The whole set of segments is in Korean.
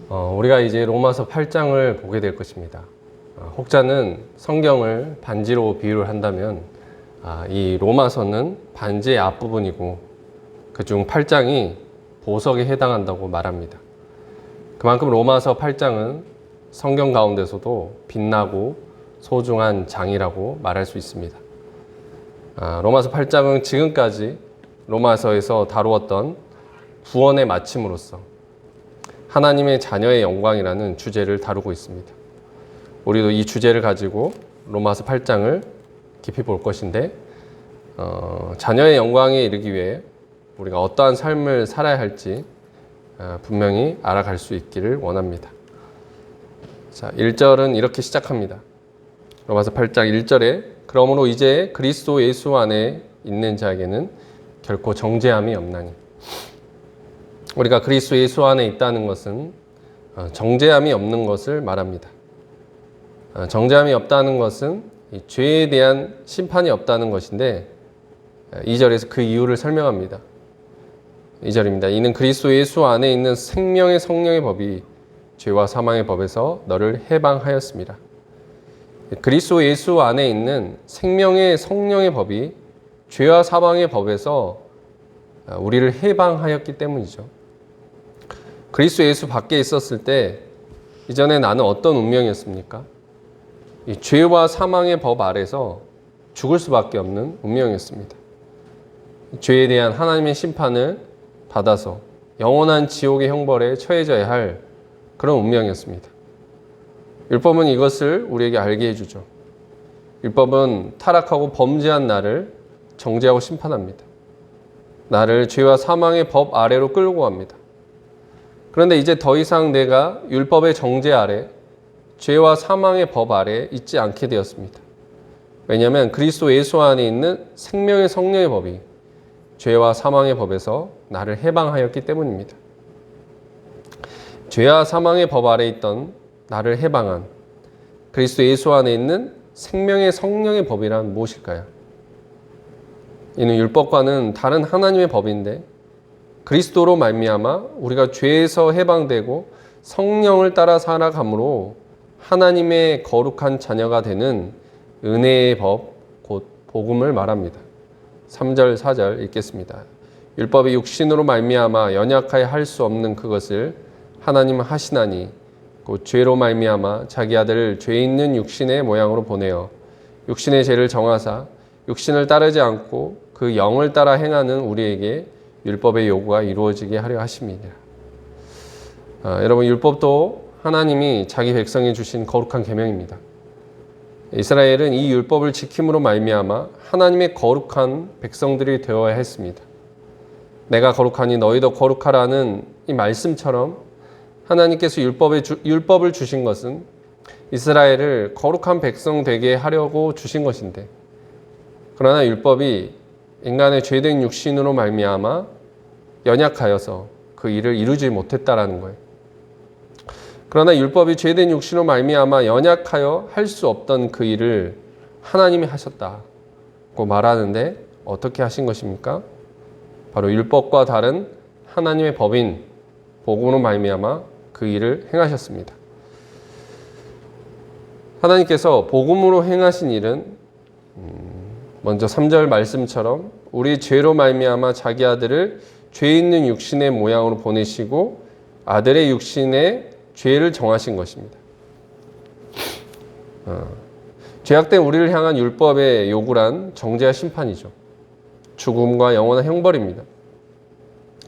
우리가 이제 로마서 8장을 보게 될 것입니다. 혹자는 성경을 반지로 비유를 한다면 이 로마서는 반지의 앞부분이고 그중 8장이 보석에 해당한다고 말합니다. 그만큼 로마서 8장은 성경 가운데서도 빛나고 소중한 장이라고 말할 수 있습니다. 로마서 8장은 지금까지 로마서에서 다루었던 구원의 마침으로써 하나님의 자녀의 영광이라는 주제를 다루고 있습니다. 우리도 이 주제를 가지고 로마서 8장을 깊이 볼 것인데 자녀의 영광에 이르기 위해 우리가 어떠한 삶을 살아야 할지 분명히 알아갈 수 있기를 원합니다. 자, 1절은 이렇게 시작합니다. 로마서 8장 1절에 그러므로 이제 그리스도 예수 안에 있는 자에게는 결코 정죄함이 없나니. 우리가 그리스도 예수 안에 있다는 것은 정죄함이 없는 것을 말합니다. 정죄함이 없다는 것은 죄에 대한 심판이 없다는 것인데 2절에서 그 이유를 설명합니다. 2절입니다. 이는 그리스도 예수 안에 있는 생명의 성령의 법이 죄와 사망의 법에서 너를 해방하였습니다. 그리스도 예수 안에 있는 생명의 성령의 법이 죄와 사망의 법에서 우리를 해방하였기 때문이죠. 그리스도 예수 밖에 있었을 때 이전에 나는 어떤 운명이었습니까? 이 죄와 사망의 법 아래서 죽을 수밖에 없는 운명이었습니다. 죄에 대한 하나님의 심판을 받아서 영원한 지옥의 형벌에 처해져야 할 그런 운명이었습니다. 율법은 이것을 우리에게 알게 해주죠. 율법은 타락하고 범죄한 나를 정죄하고 심판합니다. 나를 죄와 사망의 법 아래로 끌고 갑니다. 그런데 이제 더 이상 내가 율법의 정죄 아래, 죄와 사망의 법 아래 있지 않게 되었습니다. 왜냐하면 그리스도 예수 안에 있는 생명의 성령의 법이 죄와 사망의 법에서 나를 해방하였기 때문입니다. 죄와 사망의 법 아래 있던 나를 해방한 그리스도 예수 안에 있는 생명의 성령의 법이란 무엇일까요? 이는 율법과는 다른 하나님의 법인데 그리스도로 말미암아 우리가 죄에서 해방되고 성령을 따라 살아감으로 하나님의 거룩한 자녀가 되는 은혜의 법, 곧 복음을 말합니다. 3절, 4절 읽겠습니다. 율법이 육신으로 말미암아 연약하여 할 수 없는 그것을 하나님은 하시나니 곧 죄로 말미암아 자기 아들을 죄 있는 육신의 모양으로 보내어 육신의 죄를 정하사 육신을 따르지 않고 그 영을 따라 행하는 우리에게 율법의 요구가 이루어지게 하려 하심이니라. 여러분, 율법도 하나님이 자기 백성에 주신 거룩한 계명입니다. 이스라엘은 이 율법을 지킴으로 말미암아 하나님의 거룩한 백성들이 되어야 했습니다. 내가 거룩하니 너희도 거룩하라는 이 말씀처럼 하나님께서 율법을 주신 것은 이스라엘을 거룩한 백성 되게 하려고 주신 것인데, 그러나 율법이 인간의 죄된 육신으로 말미암아 연약하여서 그 일을 이루지 못했다라는 거예요. 그러나 율법이 죄된 육신으로 말미암아 연약하여 할 수 없던 그 일을 하나님이 하셨다고 말하는데 어떻게 하신 것입니까? 바로 율법과 다른 하나님의 법인 복음으로 말미암아 그 일을 행하셨습니다. 하나님께서 복음으로 행하신 일은 먼저 3절 말씀처럼 우리 죄로 말미암아 자기 아들을 죄 있는 육신의 모양으로 보내시고 아들의 육신의 죄를 정하신 것입니다. 죄악된 우리를 향한 율법의 요구란 정죄와 심판이죠. 죽음과 영원한 형벌입니다.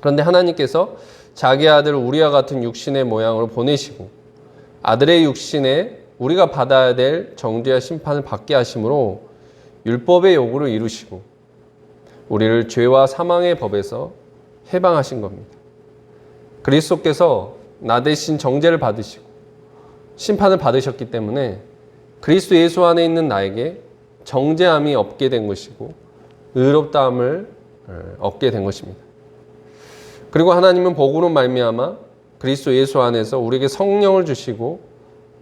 그런데 하나님께서 자기 아들을 우리와 같은 육신의 모양으로 보내시고 아들의 육신에 우리가 받아야 될 정죄와 심판을 받게 하심으로 율법의 요구를 이루시고 우리를 죄와 사망의 법에서 해방하신 겁니다. 그리스도께서 나 대신 정죄를 받으시고 심판을 받으셨기 때문에 그리스도 예수 안에 있는 나에게 정죄함이 없게 된 것이고 의롭다함을 얻게 된 것입니다. 그리고 하나님은 복음으로 말미암아 그리스도 예수 안에서 우리에게 성령을 주시고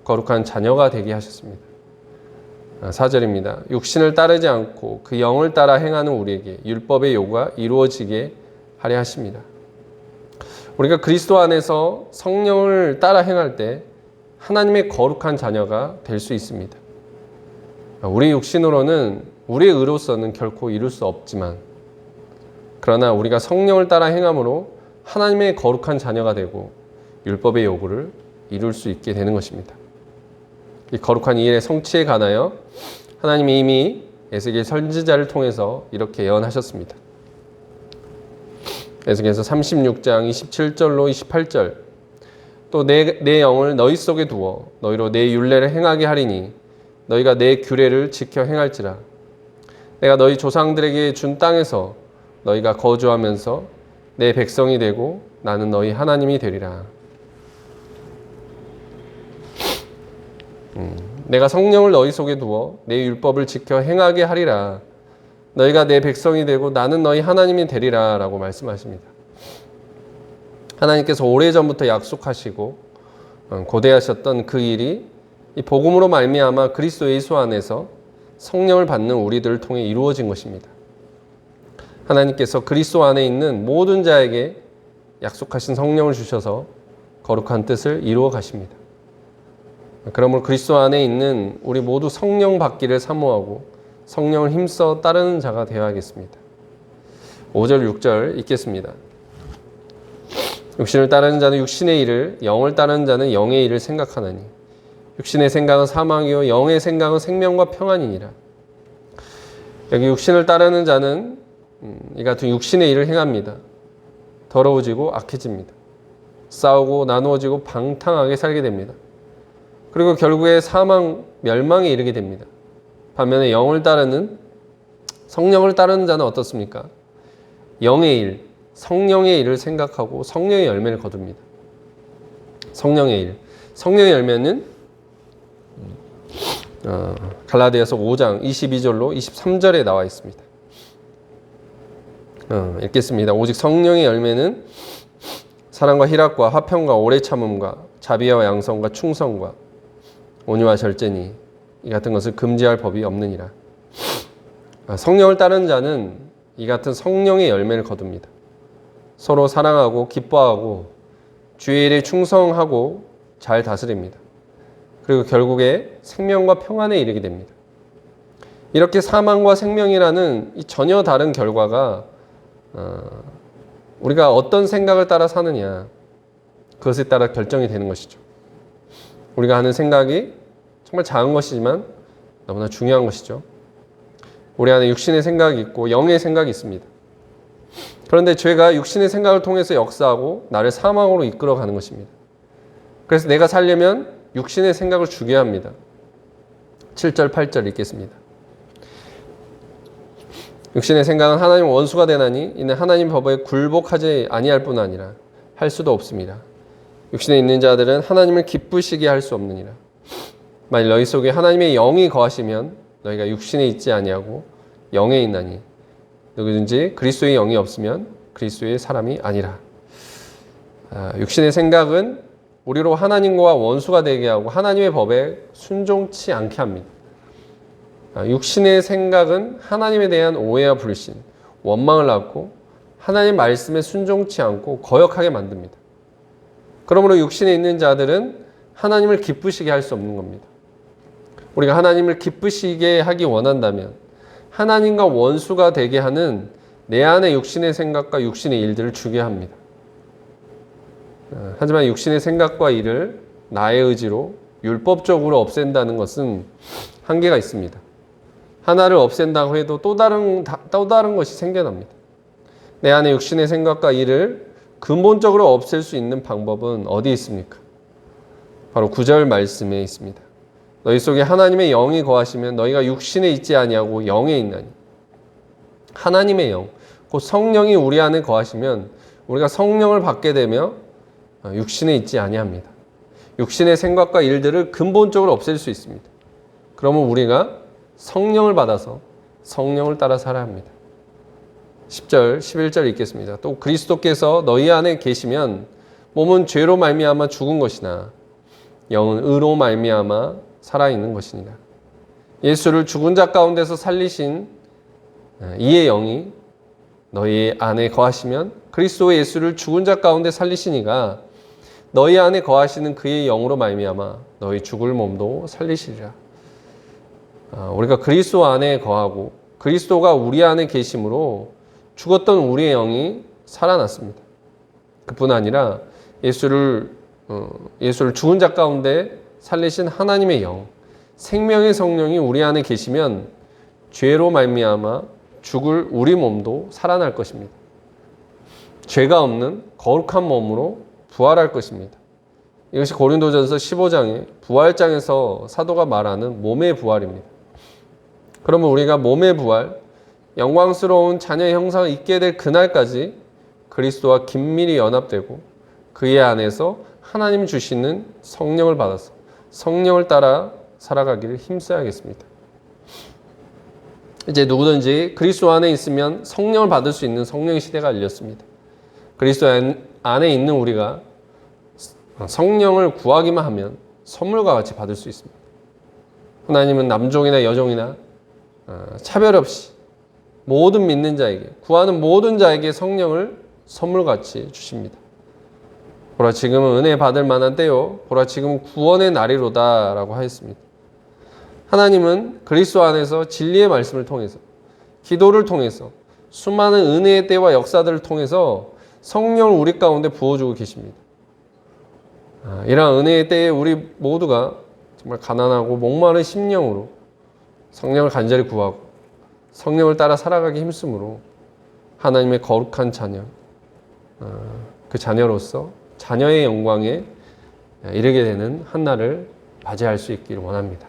거룩한 자녀가 되게 하셨습니다. 4절입니다. 육신을 따르지 않고 그 영을 따라 행하는 우리에게 율법의 요구가 이루어지게 하려 하십니다. 우리가 그리스도 안에서 성령을 따라 행할 때 하나님의 거룩한 자녀가 될 수 있습니다. 우리 육신으로는, 우리의 의로서는 결코 이룰 수 없지만, 그러나 우리가 성령을 따라 행함으로 하나님의 거룩한 자녀가 되고 율법의 요구를 이룰 수 있게 되는 것입니다. 이 거룩한 이 일의 성취에 관하여 하나님이 이미 에스겔 선지자를 통해서 이렇게 예언하셨습니다. 에스겔서 36장 27절로 28절, 또 내 영을 너희 속에 두어 너희로 내 율례를 행하게 하리니 너희가 내 규례를 지켜 행할지라. 내가 너희 조상들에게 준 땅에서 너희가 거주하면서 내 백성이 되고 나는 너희 하나님이 되리라. 내가 성령을 너희 속에 두어 내 율법을 지켜 행하게 하리라. 너희가 내 백성이 되고 나는 너희 하나님이 되리라 라고 말씀하십니다. 하나님께서 오래전부터 약속하시고 고대하셨던 그 일이 이 복음으로 말미암아 그리스도 예수 안에서 성령을 받는 우리들을 통해 이루어진 것입니다. 하나님께서 그리스도 안에 있는 모든 자에게 약속하신 성령을 주셔서 거룩한 뜻을 이루어 가십니다. 그러므로 그리스도 안에 있는 우리 모두 성령 받기를 사모하고 성령을 힘써 따르는 자가 되어야겠습니다. 5절 6절 읽겠습니다. 육신을 따르는 자는 육신의 일을, 영을 따르는 자는 영의 일을 생각하나니 육신의 생각은 사망이요 영의 생각은 생명과 평안이니라. 여기 육신을 따르는 자는 이 같은 육신의 일을 행합니다. 더러워지고 악해집니다. 싸우고 나누어지고 방탕하게 살게 됩니다. 그리고 결국에 사망, 멸망에 이르게 됩니다. 반면에 영을 따르는, 성령을 따르는 자는 어떻습니까? 영의 일, 성령의 일을 생각하고 성령의 열매를 거둡니다. 성령의 일. 성령의 열매는 갈라디아서 5장 22절로 23절에 나와 있습니다. 읽겠습니다. 오직 성령의 열매는 사랑과 희락과 화평과 오래 참음과 자비와 양성과 충성과 온유와 절제니 이 같은 것을 금지할 법이 없느니라. 성령을 따르는 자는 이 같은 성령의 열매를 거둡니다. 서로 사랑하고 기뻐하고 주의 일에 충성하고 잘 다스립니다. 그리고 결국에 생명과 평안에 이르게 됩니다. 이렇게 사망과 생명이라는 이 전혀 다른 결과가 우리가 어떤 생각을 따라 사느냐, 그것에 따라 결정이 되는 것이죠. 우리가 하는 생각이 정말 작은 것이지만 너무나 중요한 것이죠. 우리 안에 육신의 생각이 있고 영의 생각이 있습니다. 그런데 죄가 육신의 생각을 통해서 역사하고 나를 사망으로 이끌어가는 것입니다. 그래서 내가 살려면 육신의 생각을 죽여야 합니다. 7절 8절 읽겠습니다. 육신의 생각은 하나님 원수가 되나니 이는 하나님 법에 굴복하지 아니할 뿐 아니라 할 수도 없습니다. 육신에 있는 자들은 하나님을 기쁘시게 할 수 없느니라. 만일 너희 속에 하나님의 영이 거하시면 너희가 육신에 있지 아니하고 영에 있나니 누구든지 그리스도의 영이 없으면 그리스도의 사람이 아니라. 육신의 생각은 우리로 하나님과 원수가 되게 하고 하나님의 법에 순종치 않게 합니다. 육신의 생각은 하나님에 대한 오해와 불신, 원망을 낳고 하나님 말씀에 순종치 않고 거역하게 만듭니다. 그러므로 육신에 있는 자들은 하나님을 기쁘시게 할 수 없는 겁니다. 우리가 하나님을 기쁘시게 하기 원한다면 하나님과 원수가 되게 하는 내 안의 육신의 생각과 육신의 일들을 죽여야 합니다. 하지만 육신의 생각과 일을 나의 의지로 율법적으로 없앤다는 것은 한계가 있습니다. 하나를 없앤다고 해도 또 다른 것이 생겨납니다. 내 안의 육신의 생각과 일을 근본적으로 없앨 수 있는 방법은 어디에 있습니까? 바로 9절 말씀에 있습니다. 너희 속에 하나님의 영이 거하시면 너희가 육신에 있지 아니하고 영에 있나니. 하나님의 영, 곧 성령이 우리 안에 거하시면 우리가 성령을 받게 되며 육신에 있지 아니합니다. 육신의 생각과 일들을 근본적으로 없앨 수 있습니다. 그러면 우리가 성령을 받아서 성령을 따라 살아야 합니다. 10절, 11절 읽겠습니다. 또 그리스도께서 너희 안에 계시면 몸은 죄로 말미암아 죽은 것이나 영은 의로 말미암아 살아있는 것이니라. 예수를 죽은 자 가운데서 살리신 이의 영이 너희 안에 거하시면 그리스도 예수를 죽은 자 가운데 살리시니가 너희 안에 거하시는 그의 영으로 말미암아 너희 죽을 몸도 살리시리라. 우리가 그리스도 안에 거하고 그리스도가 우리 안에 계심으로 죽었던 우리의 영이 살아났습니다. 그뿐 아니라 예수를 죽은 자 가운데 살리신 하나님의 영, 생명의 성령이 우리 안에 계시면 죄로 말미암아 죽을 우리 몸도 살아날 것입니다. 죄가 없는 거룩한 몸으로 부활할 것입니다. 이것이 고린도전서 15장의 부활장에서 사도가 말하는 몸의 부활입니다. 그러면 우리가 몸의 부활, 영광스러운 자녀의 형상을 입게 될 그날까지 그리스도와 긴밀히 연합되고 그의 안에서 하나님 주시는 성령을 받아서 성령을 따라 살아가기를 힘써야겠습니다. 이제 누구든지 그리스도 안에 있으면 성령을 받을 수 있는 성령의 시대가 열렸습니다. 그리스도 안에 있는 우리가 성령을 구하기만 하면 선물과 같이 받을 수 있습니다. 하나님은 남종이나 여종이나 차별 없이 모든 믿는 자에게, 구하는 모든 자에게 성령을 선물같이 주십니다. 보라 지금은 은혜 받을 만한 때요 보라 지금은 구원의 날이로다 라고 하였습니다. 하나님은 그리스도 안에서 진리의 말씀을 통해서 기도를 통해서 수많은 은혜의 때와 역사들을 통해서 성령을 우리 가운데 부어주고 계십니다. 이러한 은혜의 때에 우리 모두가 정말 가난하고 목마른 심령으로 성령을 간절히 구하고 성령을 따라 살아가기 힘쓰므로 하나님의 거룩한 자녀, 그 자녀로서 자녀의 영광에 이르게 되는 한날을 맞이할 수 있기를 원합니다.